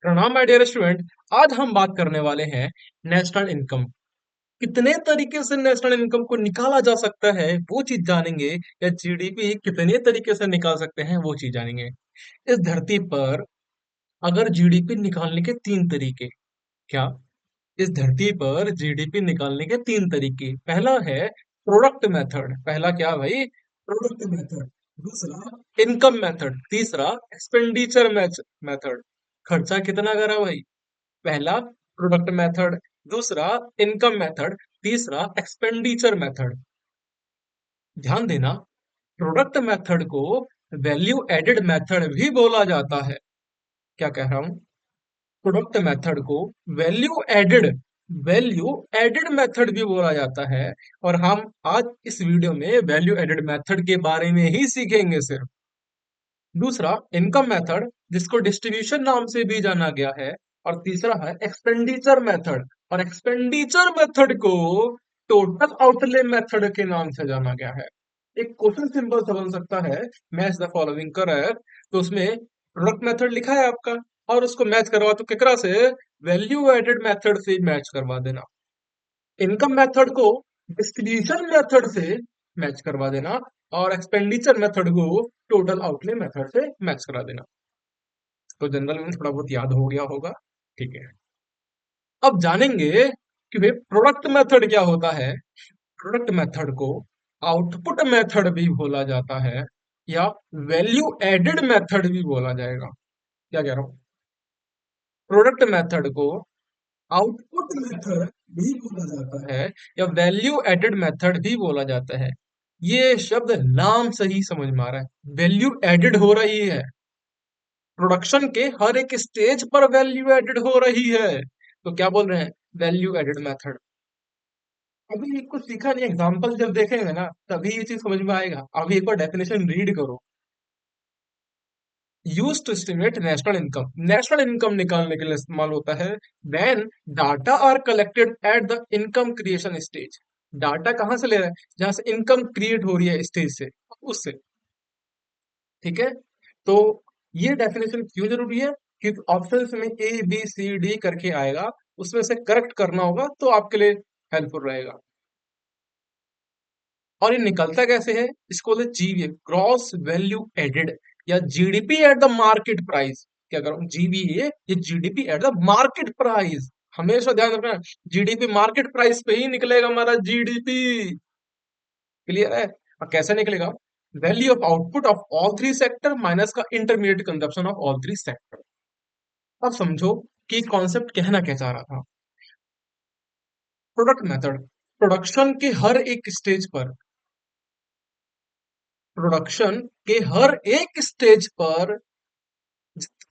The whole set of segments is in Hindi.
प्रणाम माय डियर स्टूडेंट। आज हम बात करने वाले हैं नेशनल इनकम। कितने तरीके से नेशनल इनकम को निकाला जा सकता है वो चीज जानेंगे, या जीडीपी कितने तरीके से निकाल सकते हैं वो चीज जानेंगे। इस धरती पर अगर जीडीपी निकालने के तीन तरीके, क्या इस धरती पर जीडीपी निकालने के तीन तरीके, पहला है प्रोडक्ट मेथड। पहला क्या भाई? Product method. दूसरा इनकम मेथड। तीसरा एक्सपेंडिचर मेथड। खर्चा कितना करा भाई? पहला प्रोडक्ट मेथड, दूसरा इनकम मेथड, तीसरा एक्सपेंडिचर मेथड। ध्यान देना, प्रोडक्ट मेथड को वैल्यू एडेड मेथड भी बोला जाता है। क्या कह रहा हूं? प्रोडक्ट मेथड को value added value added method भी बोला जाता है। और हम आज इस वीडियो में वैल्यू एडेड मेथड के बारे में ही सीखेंगे सिर्फ। दूसरा इनकम मेथड, जिसको डिस्ट्रीब्यूशन नाम से भी जाना गया है। और तीसरा है एक्सपेंडिचर मेथड, और एक्सपेंडिचर मेथड को टोटल आउटले मेथड के नाम से जाना गया है। एक क्वेश्चन सिंपल सा बन सकता है, मैच द फॉलोइंग करेक्ट। तो उसमें प्रोडक्ट मेथड लिखा है आपका, और उसको मैच करवा तो केकरा से? वैल्यू एडेड मेथड से मैच करवा देना। इनकम मेथड को डिस्ट्रीब्यूशन मेथड से मैच करवा देना, और एक्सपेंडिचर मेथड को टोटल आउटले मेथड से मैच करा देना। तो जनरल में थोड़ा बहुत याद हो गया होगा। ठीक है, अब जानेंगे कि भाई प्रोडक्ट मेथड क्या होता है। प्रोडक्ट मेथड को आउटपुट मेथड भी बोला जाता है, या वैल्यू एडेड मेथड भी बोला जाएगा। क्या कह रहा हूं? प्रोडक्ट मेथड को आउटपुट मेथड भी बोला जाता है, या वैल्यू एडेड मेथड भी बोला जाता है। ये शब्द नाम से ही समझ में आ रहा है, वैल्यू एडेड हो रही है। प्रोडक्शन के हर एक स्टेज पर वैल्यू एडेड हो रही है, तो क्या बोल रहे हैं? Value added method. अभी कुछ सीखा नहीं, एग्जांपल जब देखेंगे ना तभी ये चीज समझ में आएगा। अभी एक बार डेफिनेशन रीड करो। Use to estimate national income, national income निकालने के लिए इस्तेमाल होता है। When data are collected at the income creation stage. Data कहाँ से ले रहा है? जहां से इनकम क्रिएट हो रही है स्टेज से, उससे। ठीक है, तो ये डेफिनेशन क्यों जरूरी है? क्योंकि ऑप्शंस में ए बी सी डी करके आएगा, उसमें से करेक्ट करना होगा, तो आपके लिए हेल्पफुल रहेगा। और ये निकलता कैसे है? इसको बोलते जीवीए, ग्रॉस वैल्यू एडेड, या GDP at the market price. क्या करूं? जीवीए, ये GDP at the market price. हमेशा ध्यान रखना, जीडीपी मार्केट प्राइस पे ही निकलेगा हमारा जीडीपी। क्लियर है? और कैसे निकलेगा? Value of output of all three sector minus का intermediate consumption of all three sector. अब समझो कि कॉन्सेप्ट कहना क्या चाह रहा था। प्रोडक्ट मेथड, प्रोडक्शन के हर एक स्टेज पर, प्रोडक्शन के हर एक स्टेज पर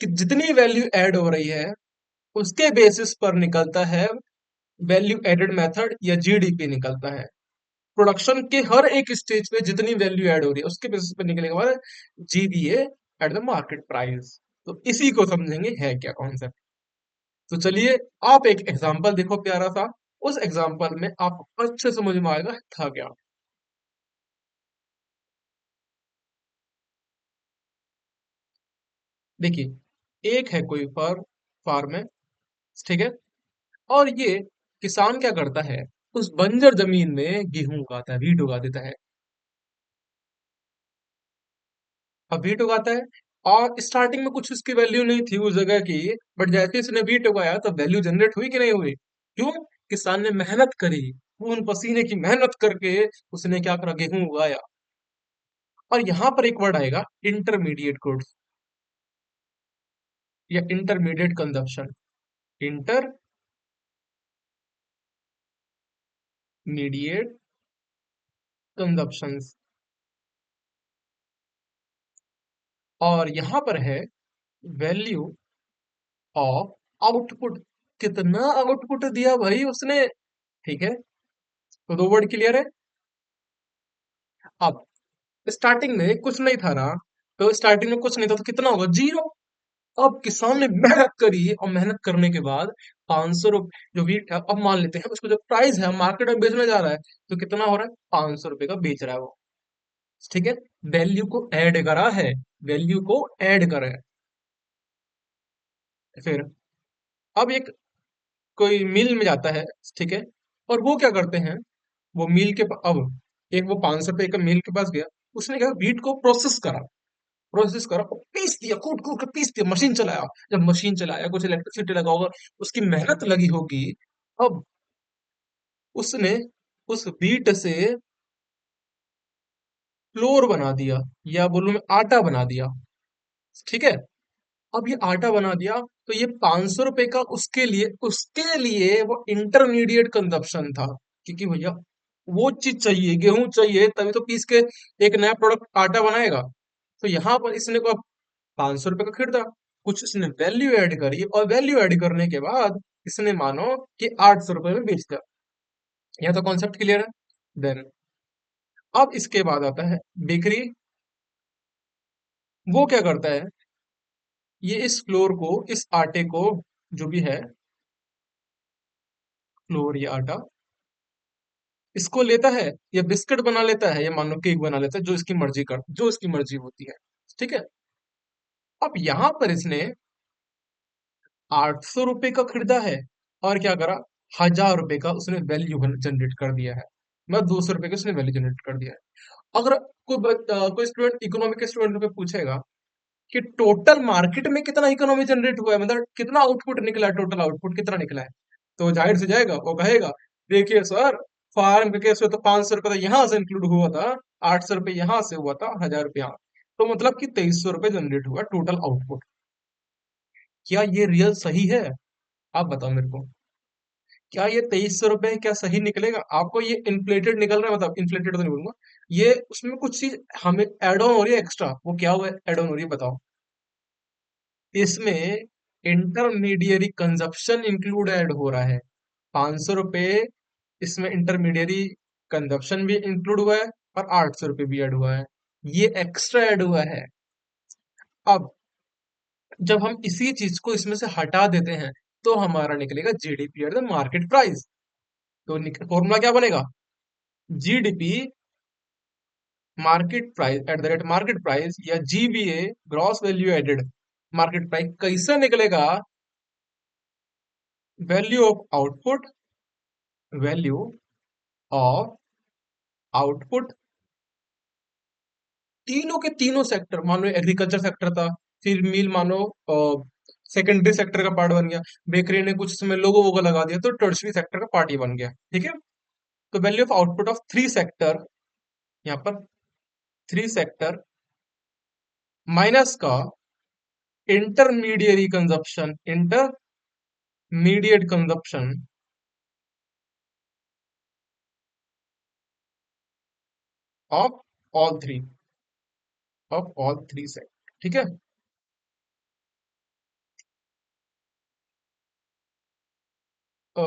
जितनी वैल्यू ऐड हो रही है उसके बेसिस पर निकलता है वैल्यू एडेड मेथड, या जीडीपी निकलता है। प्रोडक्शन के हर एक स्टेज पे जितनी वैल्यू ऐड हो रही है उसके बेसिस पर निकलेगा हमारा GBA eight the market price. तो इसी को समझेंगे है क्या कॉन्सेप्ट। तो चलिए, आप एक एग्जांपल देखो प्यारा सा। उस एग्जांपल में आपको अच्छे समझ में आएगा था क्या। देखिए, एक है कोई फार्म है, ठीक है। और ये किसान क्या करता है? उस बंजर जमीन में गेहूं उगाता है, वीट उगा देता है। अब वीट उगाता है, और स्टार्टिंग में कुछ इसकी वैल्यू नहीं थी उस जगह की। बट जैसे इसने वीट उगाया तो वैल्यू जनरेट हुई कि नहीं हुई? क्यों? किसान ने मेहनत करी, खून पसीने की मेहनत करके उसने क्या करा? गेहूं उगाया। और यहां पर एक वर्ड आएगा, इंटरमीडिएट गुड्स, या इंटरमीडिएट कंजप्शन। Intermediate consumption. और यहां पर है वैल्यू ऑफ आउटपुट। कितना आउटपुट दिया भाई उसने? ठीक है, तो दो वर्ड क्लियर है। अब स्टार्टिंग में कुछ नहीं था ना, तो स्टार्टिंग में कुछ नहीं था तो कितना होगा? जीरो। अब किसान ने मेहनत करी, और मेहनत करने के बाद 500 रुपये जो वीट है, अब मान लेते हैं उसको जो प्राइस है मार्केट में बेचने जा रहा है, तो कितना हो रहा है? 500 रुपये का बेच रहा है वो। ठीक है, वैल्यू को ऐड करा है, वैल्यू को ऐड करा है। फिर अब एक कोई मिल में जाता है, ठीक है, और वो क्या करते हैं, वो मिल के अब एक वो 500 रुपए का मिल के पास गया, उसने क्या बीट को प्रोसेस करा और पीस दिया, कूट कूट के पीस दिया, मशीन चलाया। जब मशीन चलाया, कुछ इलेक्ट्रिसिटी लगा होगा, उसकी मेहनत लगी होगी। अब उसने उस बीट से फ्लोर बना दिया, या बोलूं मैं आटा बना दिया, ठीक है। अब ये आटा बना दिया, तो ये 500 रुपए का उसके लिए वो इंटरमीडिएट कंजप्शन था, क्योंकि भैया वो चीज चाहिए, गेहूं चाहिए, तभी तो पीस के एक नया प्रोडक्ट आटा बनाएगा। तो यहाँ पर इसने को 500 रुपए का खरीदा, कुछ इसने वैल्यू ऐड करी, और वैल्यू ऐड करने के बाद इसने मानो कि 800 रुपए में बेच दिया। यह तो कॉन्सेप्ट क्लियर है। देन अब इसके बाद आता है बेकरी। वो क्या करता है, ये इस फ्लोर को, इस आटे को, जो भी है फ्लोर या आटा, इसको लेता है, या बिस्किट बना लेता है, या मान लो केक बना लेता है, जो इसकी मर्जी होती है, ठीक है। अब यहां पर इसने 800 रुपए का खरीदा है, और क्या करा, 1000 रुपए का उसने वैल्यू जनरेट कर दिया है। मतलब 200 रुपए का उसने वैल्यू जनरेट कर दिया है। अगर कोई स्टूडेंट, इकोनॉमिक के स्टूडेंट पे पूछेगा कि टोटल मार्केट में कितना इकोनॉमी जनरेट हुआ है, मतलब कितना आउटपुट निकला है, टोटल आउटपुट कितना निकला है, तो जाहिर से जाएगा, वो कहेगा देखिए सर, फार्म के केस में तो 500 रुपए तो यहाँ से इंक्लूड हुआ था, 800 रुपए यहाँ से हुआ था, 1000 रुपए यहाँ, तो मतलब कि 2300 रुपए जनरेट हुआ टोटल आउटपुट। क्या ये रियल सही है? आप बताओ मेरे को, क्या ये 2300 रुपए क्या सही निकलेगा? आपको ये इन्फ्लेटेड निकल रहा है, मतलब इन्फ्लेटेड तो नहीं बोलूंगा, ये उसमें कुछ चीज हमें एड ऑन हो रही है एक्स्ट्रा, वो क्या हुआ एड ऑन हो रही है बताओ। इसमें इंटरमीडियरी कंजप्शन इंक्लूड ऐड हो रहा है, 500 रुपए, इसमें इंटरमीडियरी कंजप्शन भी इंक्लूड हुआ है, और 800 रुपए भी ऐड हुआ है, ये एक्स्ट्रा ऐड हुआ है। अब जब हम इसी चीज को इसमें से हटा देते हैं, तो हमारा निकलेगा GDP at the market price. तो फॉर्मूला क्या बनेगा, GDP market price at the rate market price, या GVA gross value added market price, कैसे निकलेगा, value of output, value of output, तीनों के तीनों सेक्टर, मान लो एग्रीकल्चर सेक्टर था, फिर मिल मानो सेकेंडरी सेक्टर का पार्ट बन गया, बेकरी ने कुछ इसमें लोगो वोगो लगा दिया, तो टर्शरी सेक्टर का पार्ट ही बन गया, ठीक है। तो value of output of three sector, यहाँ पर थ्री सेक्टर माइनस का intermediary consumption, intermediate consumption of all three, sector, ठीक है। अ,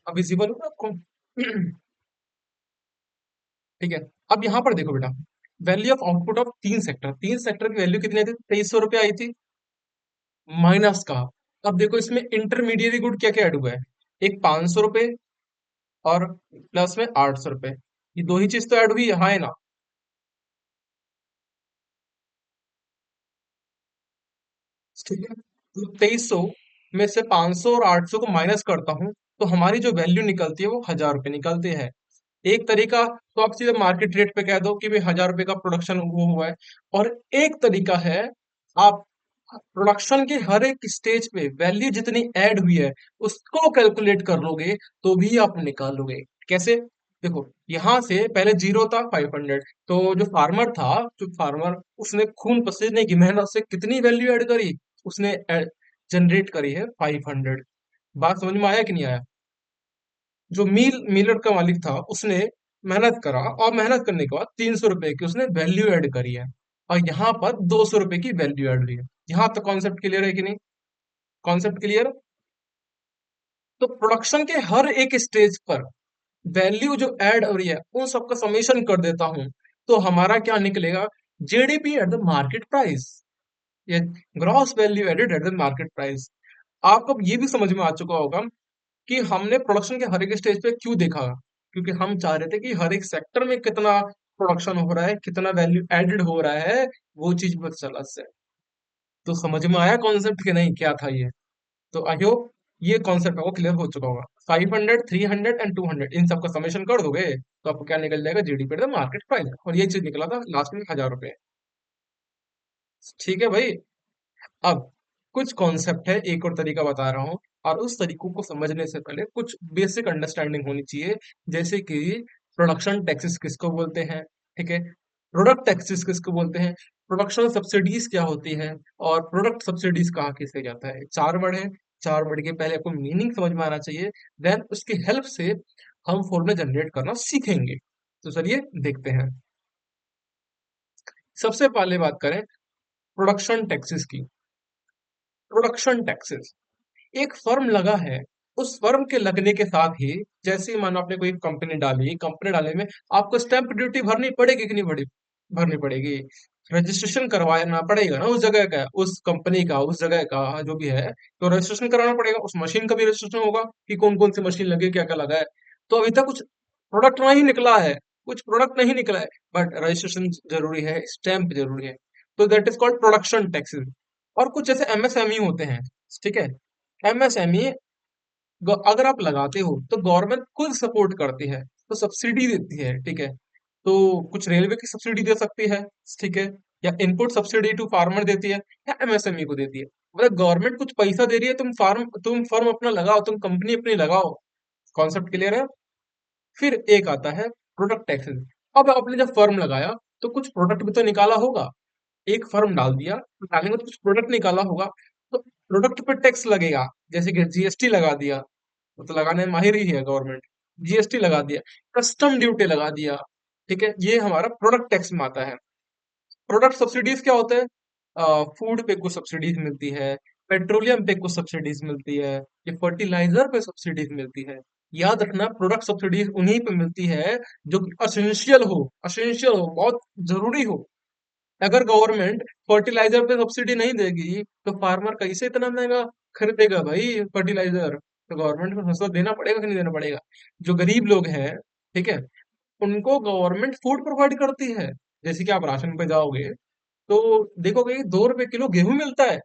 अब विजिबल होगा आपको? ठीक है। अब यहां पर देखो बेटा, वैल्यू ऑफ आउटपुट ऑफ तीन सेक्टर की वैल्यू कितनी आई थी, 2300 रुपये आई थी, माइनस का। अब देखो इसमें इंटरमीडिएरी गुड क्या क्या ऐड हुआ है, एक 500 रुपये, और प्लस में 800 रुपये, ये दो ही चीज तो ऐड हुई है, हाँ है ना। ठीक है, तो 2300 में से 500 और 800 को माइनस करता हूँ, तो हमारी जो वैल्यू निकलती है वो 1000 रुपये निकलती है। एक तरीका तो आप सीधे मार्केट रेट पे कह दो कि भाई 1000 रुपये का प्रोडक्शन वो हुआ है, और एक तरीका है, आप प्रोडक्शन के हर एक स्टेज पे वैल्यू जितनी ऐड हुई है उसको कैलकुलेट कर लोगे, तो भी आप निकाल लोगे। कैसे? देखो, यहाँ से पहले जीरो था 500, तो जो फार्मर उसने खून पसीने की मेहनत से कितनी वैल्यू ऐड करी, उसने जनरेट करी है 500। बात समझ में आया कि नहीं आया? जो मिलर का मालिक था उसने मेहनत करा, और मेहनत करने के बाद 300 रुपए की उसने वैल्यू ऐड करी है, और यहाँ पर 200 रुपए की वैल्यू ऐड हुई है। यहाँ तक कॉन्सेप्ट क्लियर है कि नहीं? Concept clear? तो प्रोडक्शन के हर एक स्टेज पर वैल्यू जो ऐड हो रही है उन सबका समेशन कर देता हूं, तो हमारा क्या निकलेगा, GDP at the market price, या gross value added at the market price. आपको अब ये भी समझ में आ चुका होगा कि हमने प्रोडक्शन के हर एक स्टेज पे क्यों देखा, क्योंकि हम चाह रहे थे कि हर एक सेक्टर में कितना प्रोडक्शन हो रहा है, कितना वैल्यू एडेड हो रहा है, वो चीज पता चला इससे। तो समझ में आया कॉन्सेप्ट कि नहीं, क्या था ये? तो आई होप ये कॉन्सेप्ट आपको क्लियर हो चुका होगा। 500, 300 एंड 200, इन सबका समेशन कर दोगे तो आपको क्या निकल जाएगा? GDP market price. और ये चीज निकला था लास्ट में 1000 रुपए। ठीक है भाई। अब कुछ कॉन्सेप्ट है, एक और तरीका बता रहा हूँ, और उस तरीकों को समझने से पहले कुछ बेसिक अंडरस्टैंडिंग होनी चाहिए। जैसे कि प्रोडक्शन टैक्सेस किसको बोलते हैं, ठीक है, प्रोडक्ट टैक्सेस किसको बोलते हैं, प्रोडक्शन सब्सिडीज क्या होती है, और प्रोडक्ट सब्सिडीज कहाँ किसे जाता है। चार वर्ड है। चार वर्ड के पहले आपको मीनिंग समझ में आना चाहिए, देन उसकी हेल्प से हम फॉर्मूला जनरेट करना सीखेंगे। तो चलिए देखते हैं। सबसे पहले बात करें प्रोडक्शन टैक्सेस की। प्रोडक्शन टैक्सेस, एक फर्म लगा है, उस फर्म के लगने के साथ ही, जैसे ही मानो आपने कोई कंपनी डाली, कंपनी डालने में आपको स्टैंप ड्यूटी भरनी पड़ेगी कि नहीं भरनी पड़ेगी? रजिस्ट्रेशन करवाना पड़ेगा ना उस जगह का, उस कंपनी का, उस जगह का जो भी है। तो रजिस्ट्रेशन कराना पड़ेगा, उस मशीन का भी रजिस्ट्रेशन होगा कि कौन कौन सी मशीन लगी, क्या क्या लगा है। तो अभी तक कुछ प्रोडक्ट नहीं निकला है, कुछ प्रोडक्ट नहीं निकला है, बट रजिस्ट्रेशन जरूरी है, स्टैंप जरूरी है। तो that is called production taxes. और कुछ जैसे एमएसएमई होते हैं, ठीक है। एमएसएमई अगर आप लगाते हो तो गवर्नमेंट खुद सपोर्ट करती है, तो सब्सिडी देती है, ठीक है। तो कुछ रेलवे की सब्सिडी दे सकती है, ठीक है, या इनपुट सब्सिडी टू फार्मर देती है, या एमएसएमई को देती है। मतलब गवर्नमेंट कुछ पैसा दे रही है, तुम फर्म अपना लगाओ, तुम कंपनी अपनी लगाओ। कॉन्सेप्ट क्लियर है? फिर एक आता है प्रोडक्ट टैक्सेस। अब आपने जब फर्म लगाया तो कुछ प्रोडक्ट भी तो निकाला होगा। एक फर्म डाल दिया तो डालने में तो कुछ प्रोडक्ट निकाला होगा, तो प्रोडक्ट पे टैक्स लगेगा। जैसे कि जीएसटी लगा दिया, वो तो लगाने में माहिर ही है गवर्नमेंट। जीएसटी लगा दिया, कस्टम ड्यूटी लगा दिया, ठीक है, ये हमारा प्रोडक्ट टैक्स में आता है। प्रोडक्ट सब्सिडीज क्या होता है? फूड पे कुछ सब्सिडीज मिलती है, पेट्रोलियम पे कुछ सब्सिडीज मिलती है, ये फर्टिलाइजर पे सब्सिडीज मिलती है। याद रखना, प्रोडक्ट सब्सिडीज उन्हीं पे मिलती है जो कि असेंशियल हो, बहुत जरूरी हो। अगर गवर्नमेंट फर्टिलाइजर पे सब्सिडी नहीं देगी तो फार्मर कैसे इतना महंगा खरीदेगा भाई फर्टिलाइजर? तो गवर्नमेंट को सस्ता देना पड़ेगा कि नहीं देना पड़ेगा? जो गरीब लोग हैं, ठीक है, उनको गवर्नमेंट फूड प्रोवाइड करती है। जैसे कि आप राशन पे जाओगे तो देखोगे 2 रुपए किलो गेहूं मिलता है।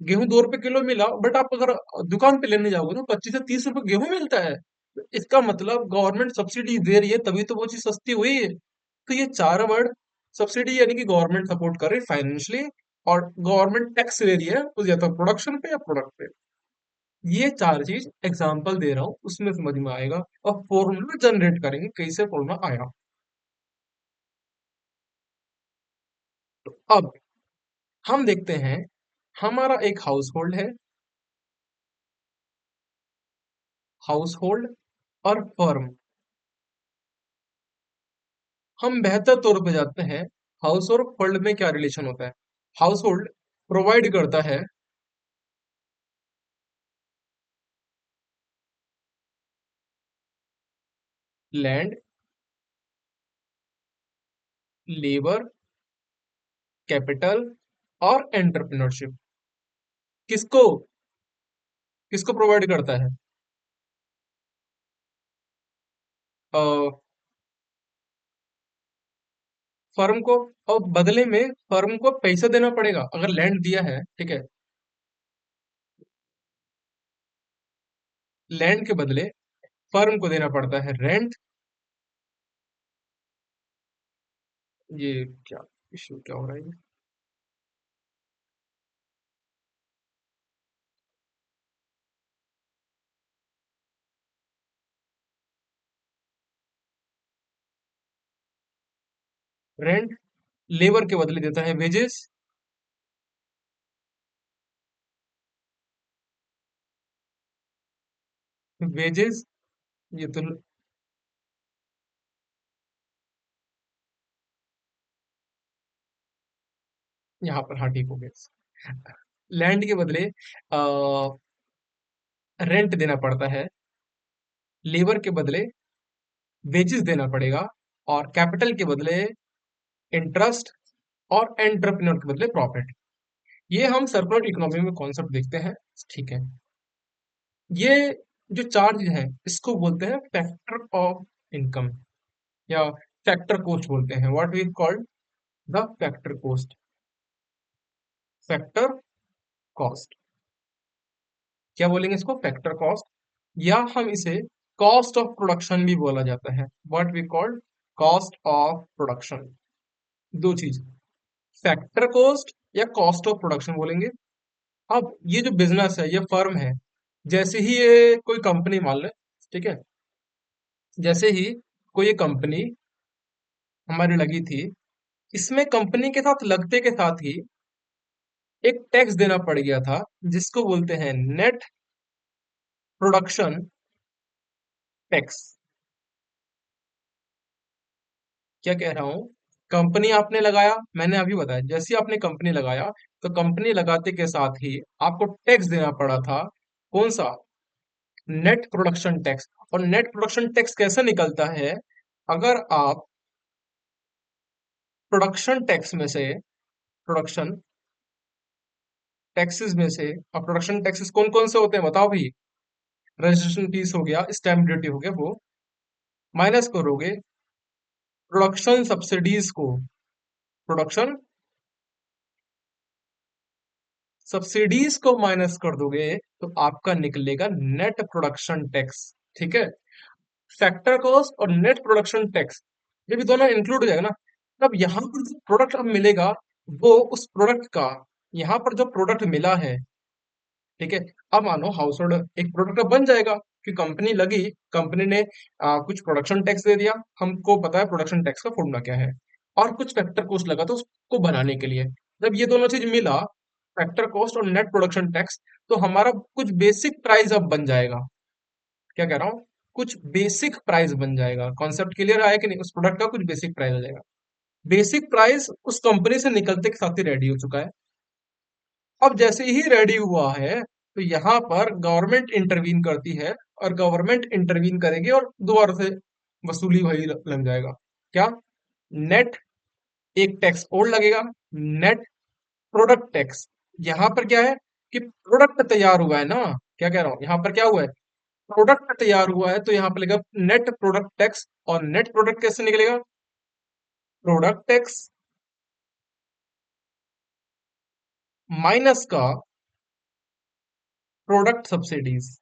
गेहूं 2 रुपए किलो मिला, बट आप अगर दुकान पे लेने जाओगे तो 25 से 30 रुपए गेहूं मिलता है। तो इसका मतलब गवर्नमेंट सब्सिडी दे रही है, तभी तो वो चीज सस्ती हुई है। तो ये चार वर्ड, सब्सिडी यानी कि गवर्नमेंट सपोर्ट कर रही है फाइनेंशियली, और गवर्नमेंट टैक्स ले रही है उस या तो प्रोडक्शन पे या प्रोडक्ट पे। ये चार चीज एग्जांपल दे रहा हूँ, उसमें समझ में आएगा। और फॉर्मूला जनरेट करेंगे, कैसे फॉर्मूला आया। तो अब हम देखते हैं, हमारा एक हाउस होल्ड है, हाउस होल्ड और फर्म। हम बेहतर तौर पे जानते हैं हाउस और होल्ड में क्या रिलेशन होता है। हाउस होल्ड प्रोवाइड करता है लैंड, लेबर, कैपिटल और एंटरप्रेन्योरशिप। किसको किसको प्रोवाइड करता है? फर्म को। और बदले में फर्म को पैसा देना पड़ेगा अगर लैंड दिया है, ठीक है। लैंड के बदले फर्म को देना पड़ता है रेंट। ये क्या इशू क्या हो रहा है? रेंट। लेबर के बदले देता है वेजेस। वेजेस, ये तो यहाँ पर, हाँ ठीक हो गया। लैंड के बदले रेंट देना पड़ता है, लेबर के बदले वेजेस देना पड़ेगा, और कैपिटल के बदले इंटरेस्ट, और एंटरप्रेन्योर के बदले प्रॉफिट। ये हम सर्कुलर इकोनॉमी में कॉन्सेप्ट देखते हैं, ठीक है। ये जो चार्ज है इसको बोलते हैं फैक्टर ऑफ इनकम या फैक्टर कॉस्ट बोलते हैं। What we called the factor cost, factor cost. क्या बोलेंगे इसको? फैक्टर कॉस्ट, या हम इसे कॉस्ट ऑफ प्रोडक्शन भी बोला जाता है। What we called cost of production. दो चीज, फैक्टर कॉस्ट या कॉस्ट ऑफ प्रोडक्शन बोलेंगे। अब ये जो बिजनेस है, ये फर्म है, जैसे ही ये कोई कंपनी मान ले, ठीक है, जैसे ही कोई ये कंपनी हमारी लगी थी, इसमें कंपनी के साथ लगते के साथ ही एक टैक्स देना पड़ गया था, जिसको बोलते हैं नेट प्रोडक्शन टैक्स। क्या कह रहा हूं? कंपनी आपने लगाया, मैंने अभी बताया, जैसे ही आपने कंपनी लगाया, तो कंपनी लगाते के साथ ही आपको टैक्स देना पड़ा था। कौन सा? Net production tax. और नेट प्रोडक्शन टैक्स कैसे निकलता है? अगर आप प्रोडक्शन टैक्स में से, प्रोडक्शन टैक्सेस में से, और प्रोडक्शन टैक्सेस कौन कौन से होते हैं बताओ भाई? रजिस्ट्रेशन फीस हो गया, स्टैम्प ड्यूटी हो गया, वो माइनस करोगे प्रोडक्शन सब्सिडीज को, प्रोडक्शन सब्सिडीज को माइनस कर दोगे, तो आपका निकलेगा नेट प्रोडक्शन टैक्स। ठीक है, फैक्टर कॉस्ट और नेट प्रोडक्शन टैक्स, जब ये दोनों इंक्लूड हो जाएगा ना, तब यहाँ पर जो प्रोडक्ट अब मिलेगा, वो उस प्रोडक्ट का, यहाँ पर जो प्रोडक्ट मिला है, ठीक है, अब मानो हाउस होल्ड एक प्रोडक्ट अब बन जाएगा, कि कंपनी लगी, कंपनी ने कुछ प्रोडक्शन टैक्स दे दिया, हमको पता है प्रोडक्शन टैक्स का फॉर्मूला क्या है, और कुछ फैक्टर कॉस्ट लगा था उसको बनाने के लिए। जब ये दोनों चीज मिला, फैक्टर कॉस्ट और नेट प्रोडक्शन टैक्स, तो हमारा कुछ बेसिक प्राइस अब बन जाएगा। क्या कह रहा हूँ? कुछ बेसिक प्राइस बन जाएगा। कॉन्सेप्ट क्लियर आया कि नहीं? उस प्रोडक्ट का कुछ बेसिक प्राइस हो जाएगा। बेसिक प्राइस उस कंपनी से निकलते के साथ ही रेडी हो चुका है। अब जैसे ही रेडी हुआ है, तो यहाँ पर गवर्नमेंट इंटरवीन करती है, और गवर्नमेंट इंटरवीन करेगी और दोबारा से वसूली वही लग जाएगा। क्या? नेट एक टैक्स और लगेगा, नेट प्रोडक्ट टैक्स। यहाँ पर क्या है कि प्रोडक्ट तैयार हुआ है ना, क्या कह रहा हूँ, यहाँ पर क्या हुआ है, प्रोडक्ट तैयार हुआ है, तो यहाँ पर लगेगा नेट प्रोडक्ट टैक्स। और नेट प्रोडक्ट कैसे निकलेगा? प्रोडक्ट टैक्स माइनस का प्रोडक्ट सब्सिडीज।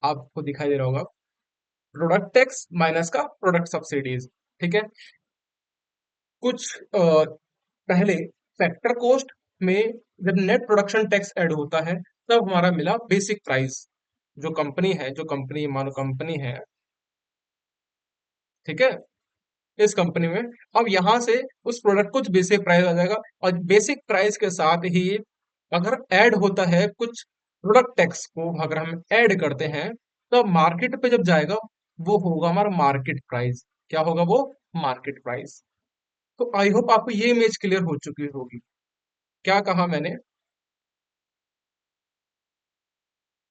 आपको दिखाई दे रहा होगा, प्रोडक्ट टैक्स माइनस का प्रोडक्ट सब्सिडीज। ठीक है, कुछ पहले फैक्टर कॉस्ट में जब नेट प्रोडक्शन टैक्स ऐड होता है, तब हमारा मिला बेसिक प्राइस। जो कंपनी है, जो कंपनी मानो कंपनी है, ठीक है, इस कंपनी में अब यहां से उस प्रोडक्ट कुछ बेसिक प्राइस आ जाएगा, और बेसिक प्राइस के साथ ही अगर ऐड होता है कुछ प्रोडक्ट टैक्स को, अगर हम ऐड करते हैं, तो मार्केट पे जब जाएगा, वो होगा हमारा मार्केट प्राइस। क्या होगा वो? Market price. तो आई होप आपको ये इमेज क्लियर हो चुकी होगी। क्या कहा मैंने?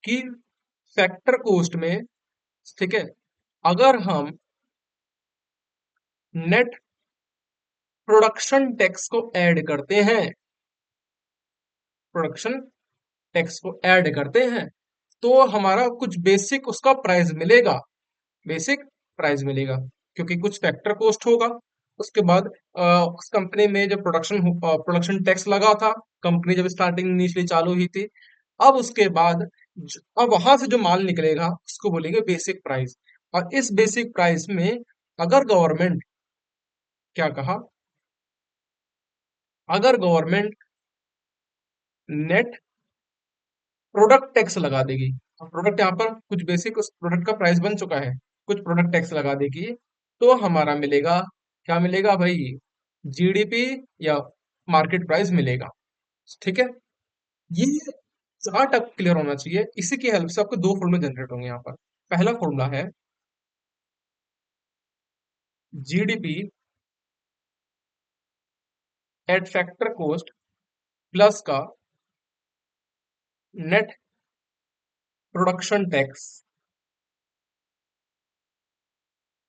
कि फैक्टर कॉस्ट में, ठीक है, अगर हम नेट प्रोडक्शन टैक्स को ऐड करते हैं, प्रोडक्शन टैक्स को ऐड करते हैं, तो हमारा कुछ बेसिक उसका प्राइस मिलेगा, बेसिक प्राइस मिलेगा, क्योंकि कुछ फैक्टर कॉस्ट होगा। उसके बाद उस कंपनी में जब प्रोडक्शन टैक्स लगा था, कंपनी जब स्टार्टिंग इनिशियली चालू हुई थी, अब उसके बाद अब वहां से जो माल निकलेगा, उसको बोलेंगे बेसिक प्राइस। और इस बेसिक प्राइस में अगर गवर्नमेंट, क्या कहा, अगर गवर्नमेंट नेट प्रोडक्ट टैक्स लगा देगी, और प्रोडक्ट यहाँ पर कुछ बेसिक उस प्रोडक्ट का प्राइस बन चुका है, कुछ प्रोडक्ट टैक्स लगा देगी, तो हमारा मिलेगा, क्या मिलेगा भाई? जीडीपी या मार्केट प्राइस मिलेगा। ठीक है, ये चार्ट अब क्लियर होना चाहिए। इसी की हेल्प से आपको दो फॉर्मूले जनरेट होंगे यहाँ पर। पहला फॉर्मूला है GDP at factor cost plus का net production tax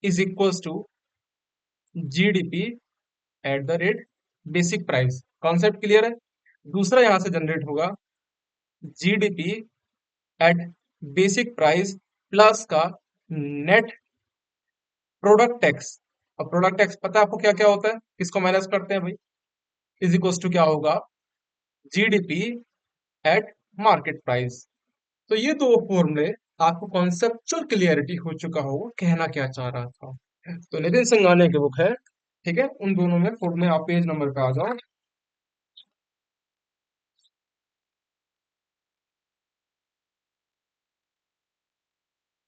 is equals to GDP at the rate basic price. Concept clear है। दूसरा यहां से जनरेट होगा GDP at basic price plus का नेट प्रोडक्ट टैक्स। अब प्रोडक्ट टैक्स पता है आपको क्या क्या होता है, किसको माइनस करते हैं भाई, इज इक्वल टू क्या होगा, जीडीपी एट मार्केट प्राइस। तो ये दो फॉर्मूले आपको कॉन्सेप्चुअल क्लियरिटी हो चुका होगा कहना क्या चाह रहा था। तो नितिन सिंघानिया की बुक है, ठीक है, उन दोनों में फॉर्मूले, आप पेज नंबर पे आ जाओ,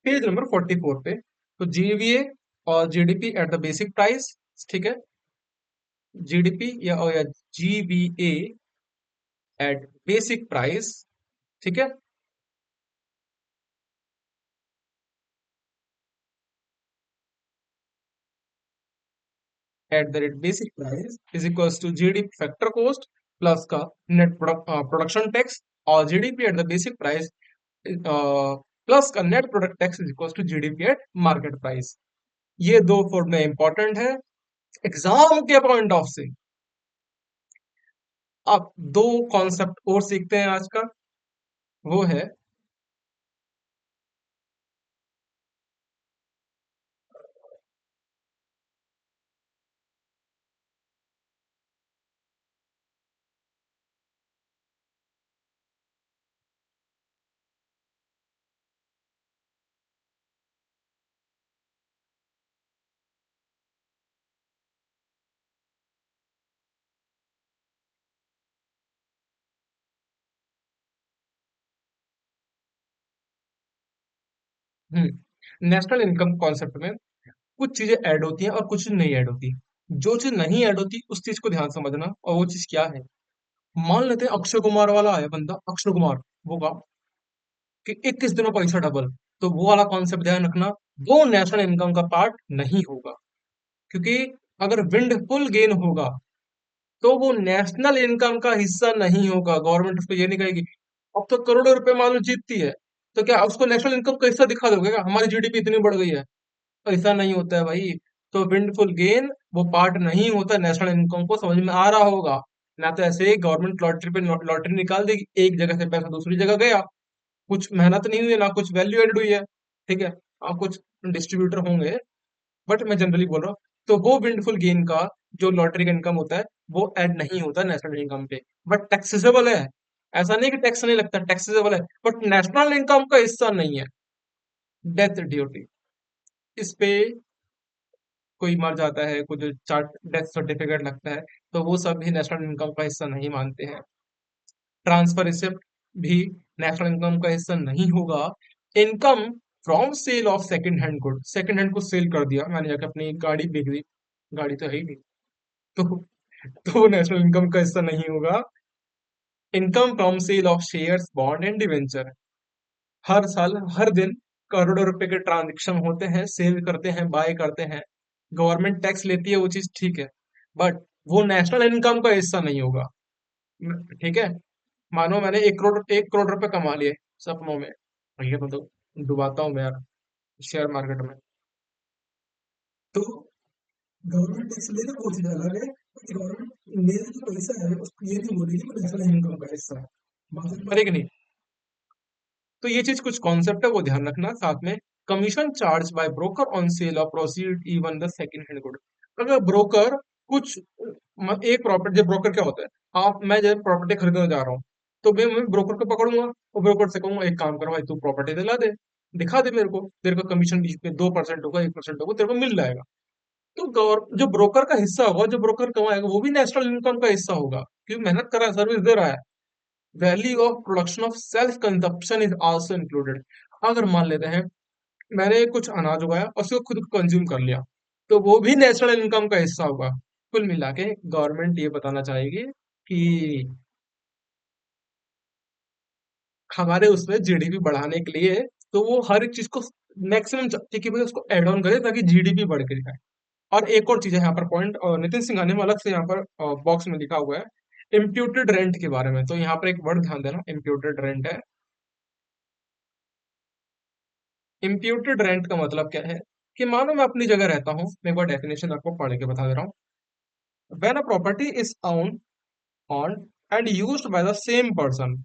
पेज नंबर 44 पे। तो जीवीए और GDP at the basic price, ठीक है, जीडीपी या जीवीए एट बेसिक प्राइस, ठीक है, at the rate basic price is equals to GDP factor cost plus का नेट प्रोडक्शन टैक्स, और GDP at the basic price plus का net product tax is equals to GDP at market price. ये दो फॉर्मूले इंपॉर्टेंट है एग्जाम के पॉइंट ऑफ से। अब दो कॉन्सेप्ट और सीखते हैं आज का, वो है नेशनल इनकम कॉन्सेप्ट में कुछ चीजें ऐड होती हैं और कुछ नहीं ऐड होती। जो चीज नहीं ऐड होती उस चीज को ध्यान समझना, और वो चीज क्या है। मान लेते हैं अक्षय कुमार वाला है बंदा, अक्षय कुमार होगा कि 21 दिनों पैसा डबल, तो वो वाला कॉन्सेप्ट ध्यान रखना, वो नेशनल इनकम का पार्ट नहीं होगा। क्योंकि अगर विंडफुल गेन होगा तो वो नेशनल इनकम का हिस्सा नहीं होगा। गवर्नमेंट उसको ये नहीं कहेगी अब तो करोड़ों रुपए मान लो जीतती है, तो क्या उसको नेशनल इनकम का हिस्सा दिखा दोगे क्या, हमारी जीडीपी इतनी बढ़ गई है। ऐसा नहीं होता है भाई। तो विंडफुल गेन वो पार्ट नहीं होता नेशनल इनकम को, समझ में आ रहा होगा। ना तो ऐसे ही गवर्नमेंट लॉटरी पे लॉटरी निकाल देगी, एक जगह से पैसा दूसरी जगह गया, कुछ मेहनत नहीं हुई है, ना कुछ वैल्यू एडेड हुई है, ठीक है। कुछ डिस्ट्रीब्यूटर होंगे, बट मैं जनरली बोल रहा हूँ। तो वो विंडफुल गेन का जो लॉटरी का इनकम होता है वो ऐड नहीं होता नेशनल इनकम पे, बट टैक्सेसेबल है। ऐसा नहीं कि टैक्स नहीं लगता, टैक्सेसेबल है, बट नेशनल इनकम का हिस्सा नहीं है। डेथ ड्यूटी, इस पे कोई मर जाता है, कुछ चार्ट डेथ सर्टिफिकेट लगता है, तो वो सब भी नेशनल इनकम का हिस्सा नहीं मानते हैं। ट्रांसफर रिसिप्ट भी नेशनल इनकम का हिस्सा नहीं होगा। Income from sale of second hand good, second hand को सेल कर दिया मैंने, जाकर अपनी गाड़ी बेच दी, गाड़ी तो है ही नहीं, तो तो नेशनल इनकम का हिस्सा नहीं होगा। Income from sale of shares bond and debenture, हर साल हर दिन करोड़ों रुपए के ट्रांजेक्शन होते हैं, सेल करते हैं, बाय करते हैं, गवर्नमेंट टैक्स लेती है, वो चीज ठीक है, बट वो नेशनल इनकम का हिस्सा नहीं होगा। ठीक है। मानो मैंने 1 करोड़ रुपए कमा लिए सपनों में, ये तो डुबाता हूँ मैं यार शेयर मार्केट में, तो गवर्नमेंट टैक्स लेना वो चीज अलग है। गवर्नमेंट मेरा जो पैसा है उसको ये नहीं बोलेगी कि नेशनल इनकम का हिस्सा है, बात है कि नहीं। तो ये चीज कुछ कॉन्सेप्ट है वो ध्यान रखना। साथ में commission charge by broker on sale of proceed even the second hand good, अगर ब्रोकर कुछ एक प्रॉपर्टी, जब ब्रोकर क्या होता है, आप मैं जब प्रॉपर्टी खरीदने जा रहा हूँ, तो मैं ब्रोकर को पकड़ूंगा और ब्रोकर से कहूंगा एक काम कर भाई, तू प्रॉपर्टी दिला दे, दिखा दे मेरे को, तेरे को कमीशन बीच में 2% होगा, 1% होगा, तेरे को मिल जाएगा। तो जो ब्रोकर का हिस्सा होगा, जो ब्रोकर कमाएगा, वो भी नेशनल इनकम का हिस्सा होगा, क्योंकि मेहनत कर रहा है, सर्विस दे रहा है। Value of production of self consumption is also included, अगर मान लेते हैं मैंने कुछ अनाज उगाया और उसको खुद कंज्यूम कर लिया, तो वो भी नेशनल इनकम का हिस्सा होगा। कुल मिला के गवर्नमेंट ये बताना चाहेगी कि हमारे उसमें जीडीपी बढ़ाने के लिए, तो वो हर एक चीज को मैक्सिमम चाहती है कि भाई उसको एड ऑन करे ताकि जीडीपी बढ़ के जाए। और एक और चीज है यहाँ पर पॉइंट, और नितिन सिंघानिया में अलग से यहाँ पर बॉक्स में लिखा हुआ है इम्प्यूटेड रेंट के बारे में। तो यहाँ पर एक वर्ड ध्यान देना, इम्प्यूटेड रेंट है। इम्प्यूटेड रेंट का मतलब क्या है कि मानो मैं अपनी जगह रहता हूँ, मैं एक बार डेफिनेशन आपको पढ़ के बता दे रहा हूँ। When a property is own and used by the same person,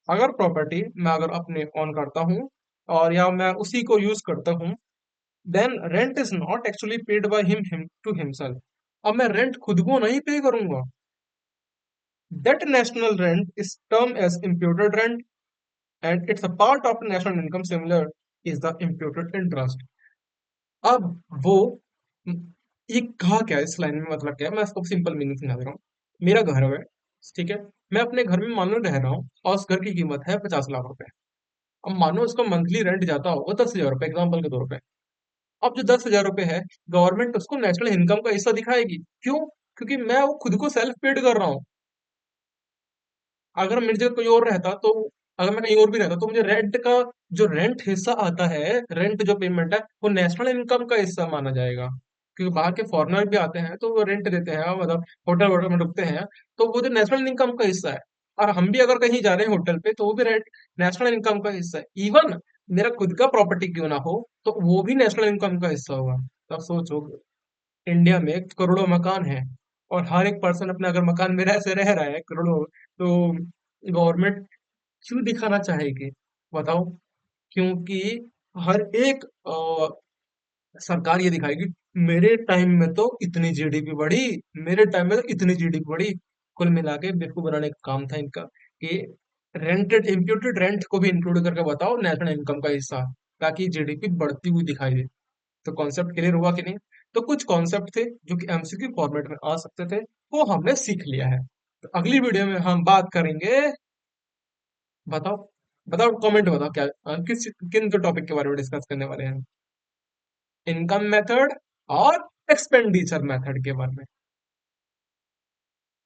अगर प्रॉपर्टी मैं अगर अपने ऑन करता हूँ और या मैं उसी को यूज करता हूँ, then rent is not actually paid by him to himself. अब मैं रेंट खुद को नहीं पे करूंगा। That national rent is term as imputed rent and it's a part of national income, similar is the imputed interest. अब वो ये कहा क्या है इस लाइन में, मतलब क्या है, मैं इसको सिंपल मीनिंग समझा दे रहा हूँ। मेरा घर है, ठीक है, मैं अपने घर में मान लो रह रहा हूँ और उस घर की कीमत है 50 लाख रुपए। अब मानो उसका मंथली रेंट जाता होगा 10 हजार रुपए, एग्जाम्पल के तौर पे। अब जो 10 हजार रुपए है, गवर्नमेंट उसको नेशनल इनकम का हिस्सा दिखाएगी। क्यों? क्योंकि मैं वो खुद को सेल्फ पेड कर रहा हूँ। अगर मेरी जगह कोई और रहता तो, अगर मैं कहीं और भी रहता तो मुझे रेंट का जो रेंट हिस्सा आता है, रेंट जो पेमेंट है, वो नेशनल इनकम का हिस्सा माना जाएगा। क्योंकि बाहर के फॉरेनर भी आते हैं तो वो रेंट देते हैं, मतलब होटल वोटल में रुकते हैं, तो वो जो नेशनल इनकम का हिस्सा है। और हम भी अगर कहीं जा रहे हैं होटल पे तो वो भी रेंट नेशनल इनकम का हिस्सा है। इवन मेरा खुद का प्रॉपर्टी क्यों ना हो तो वो भी नेशनल इनकम का हिस्सा होगा। तब सोचो, इंडिया में करोड़ों मकान हैं और हर एक पर्सन अपने अगर मकान में रह से रह रहा है करोड़ों, तो गवर्नमेंट क्यों दिखाना चाहेगी? बताओ। क्योंकि हर एक सरकार ये दिखाएगी, मेरे टाइम में तो इतनी जीडीपी बढ़ी, मेरे टाइम में तो इतनी जीडीपी बढ़ी। कुल मिला के बेवकूफ बनाने का काम था इनका कि रेंटेड इम्प्यूटेड रेंट को भी इंक्लूड करके बताओ नेशनल इनकम का हिस्सा, ताकि जीडीपी बढ़ती हुई दिखाई दे। तो कॉन्सेप्ट क्लियर हुआ कि नहीं? तो कुछ कॉन्सेप्ट थे जो कि एमसीक्यू फॉर्मेट में आ सकते थे, वो हमने सीख लिया है। तो अगली वीडियो में हम बात करेंगे। बताओ, बताओ कमेंट बताओ क्या किस किन के टॉपिक के बारे में डिस्कस करने वाले हैं। इनकम मेथड और एक्सपेंडिचर मेथड के बारे में।